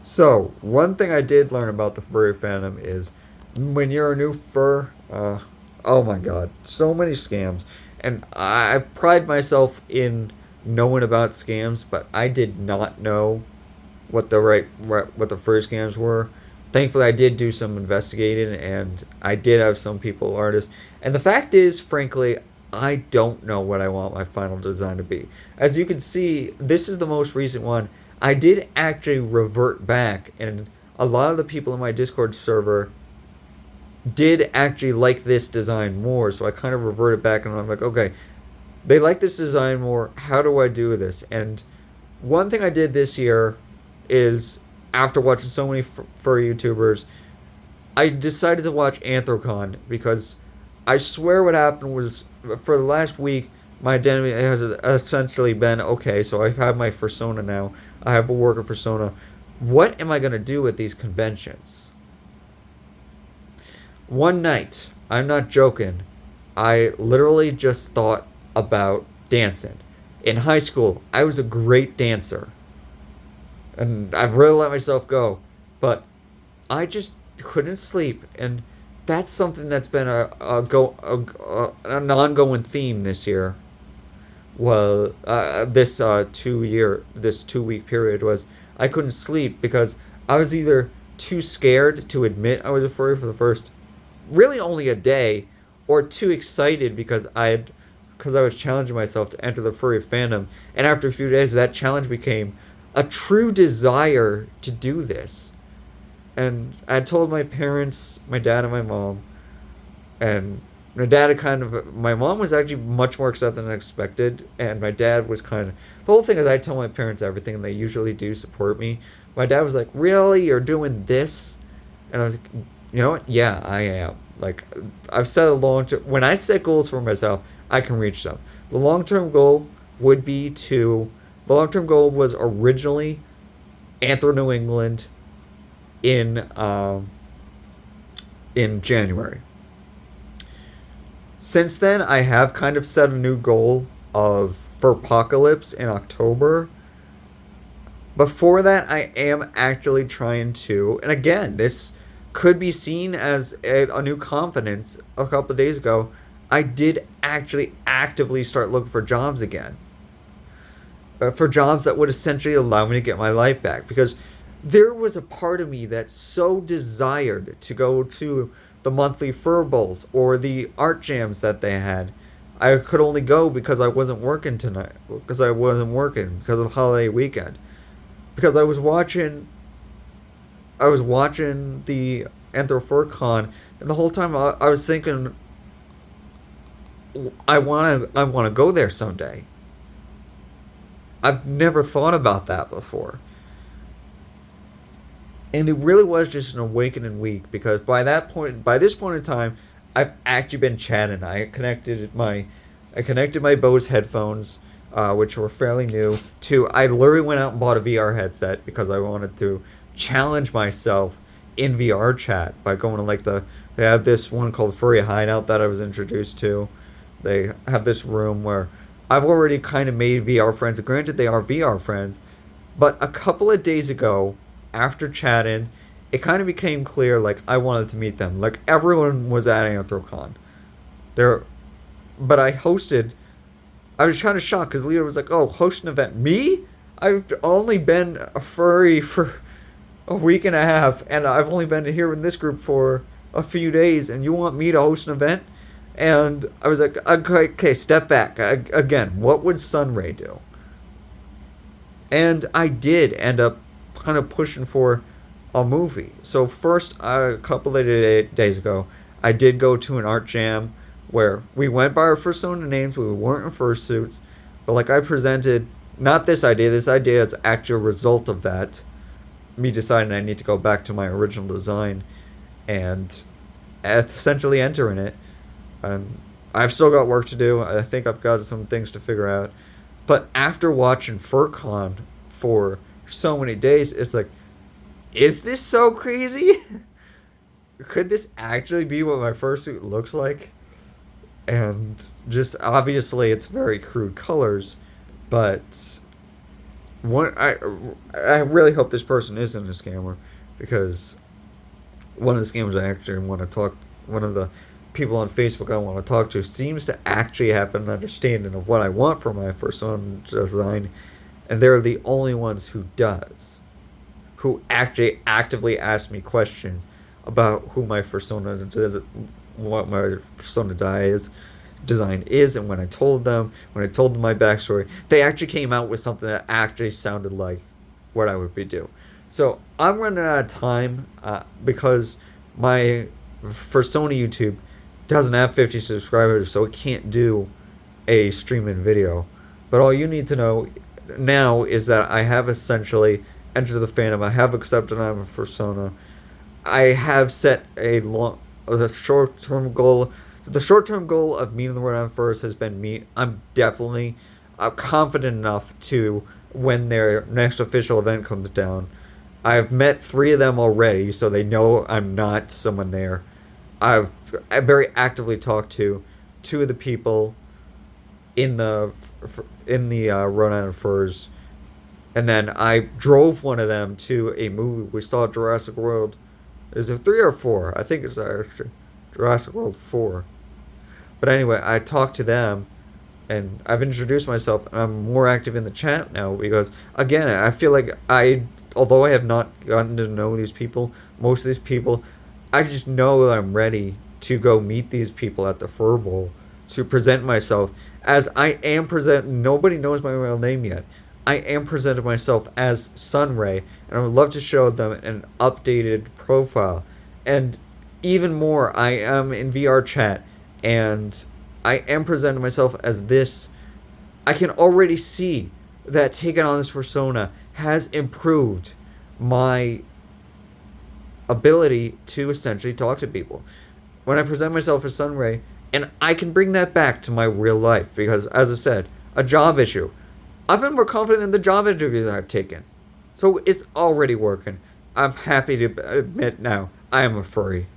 So, one thing I did learn about the furry fandom is when you're a new fur, oh my god, so many scams. And I pride myself in knowing about scams, but I did not know what the fur scams were. Thankfully, I did do some investigating, and I did have some people artists. And the fact is, frankly, I don't know what I want my final design to be. As you can see, this is the most recent one. I did actually revert back, and a lot of the people in my Discord server did actually like this design more, so I kind of reverted back and I'm like, okay, they like this design more. How do I do this? And one thing I did this year is after watching so many furry YouTubers, I decided to watch Anthrocon because I swear what happened was for the last week my identity has essentially been okay. So I have my persona now. I have a worker persona. What am I gonna do with these conventions? One night, I'm not joking. I literally just thought about dancing. In high school, I was a great dancer, and I really let myself go, but I just couldn't sleep, and that's something that's been an ongoing theme this year. Well, this 2 week period was I couldn't sleep because I was either too scared to admit I was a furry for the first, really only a day, or too excited because I was challenging myself to enter the furry fandom, and after a few days, that challenge became a true desire to do this. And I told my parents, my dad and my mom, and my mom was actually much more accepting than expected, and my dad was kind of, the whole thing is I tell my parents everything, and they usually do support me. My dad was like, "Really, you're doing this?" And I was like, "You know what? Yeah, I am. Like, I've set a long term. When I set goals for myself, I can reach them. The long term goal would be to. The long term goal was originally Anthro New England in in January. Since then, I have kind of set a new goal of for Apocalypse in October. Before that, I am actually trying to, and again, this could be seen as a new confidence. A couple of days ago, I did actually actively start looking for jobs again. For jobs that would essentially allow me to get my life back. Because there was a part of me that so desired to go to the monthly fur bowls or the art jams that they had. I could only go because I wasn't working tonight. Because of the holiday weekend. Because I was watching the Anthropurcon, and the whole time I was thinking, I wanna go there someday. I've never thought about that before. And it really was just an awakening week because by this point in time, I've actually been chatting. I connected my Bose headphones, which were fairly new. To I literally went out and bought a VR headset because I wanted to challenge myself in VR chat by going to they have this one called Furry Hideout that I was introduced to. They have this room where I've already kind of made VR friends. Granted, they are VR friends, but a couple of days ago, after chatting, it kind of became clear like I wanted to meet them. Like everyone was at Anthrocon. There, but I hosted. I was kind of shocked because Leo was like, "Oh, host an event, me? I've only been a furry for a week and a half, and I've only been here in this group for a few days, and you want me to host an event?" And I was like, "Okay, step back. Again, what would Sunray do?" And I did end up kind of pushing for a movie. So first, a couple of days ago, I did go to an art jam where we went by our persona names. We weren't in fursuits, but like I presented, not this idea. This idea is actually a result of that. Me deciding I need to go back to my original design, and essentially entering it. I've still got work to do. I think I've got some things to figure out. But after watching FurCon for so many days, it's like, is this so crazy? Could this actually be what my fursuit looks like? And just obviously, it's very crude colors, but one I really hope this person isn't a scammer, because one of the scammers I actually want to talk, one of the people on Facebook I want to talk to, seems to actually have an understanding of what I want for my persona design, and they're the only ones who actually actively ask me questions about who my persona does, what my persona design is, and when I told them my backstory, they actually came out with something that actually sounded like what I would be doing. So I'm running out of time, because my persona YouTube doesn't have 50 subscribers, so it can't do a streaming video. But all you need to know now is that I have essentially entered the fandom. I have accepted I'm a persona. I have set a short term goal. The short term goal of meeting the Rhode Island first has been me. I'm definitely confident enough to, when their next official event comes down. I've met three of them already, so they know I'm not someone there. I've very actively talked to two of the people in the Rhode Island Furs, and then I drove one of them to a movie. We saw Jurassic World. Is it 3 or 4? I think it's actually Jurassic World 4. But anyway, I talked to them, and I've introduced myself, and I'm more active in the chat now because, again, I feel like although I have not gotten to know these people, most of these people, I just know that I'm ready to go meet these people at the Fur Bowl to present myself as I am present. Nobody knows my real name yet. I am presenting myself as Sunray, and I would love to show them an updated profile. And even more, I am in VR chat, and I am presenting myself as this. I can already see that taking on this persona has improved my ability to essentially talk to people. When I present myself as Sunray, and I can bring that back to my real life, because, as I said, a job issue. I've been more confident in the job interviews I've taken. So it's already working. I'm happy to admit now, I am a furry.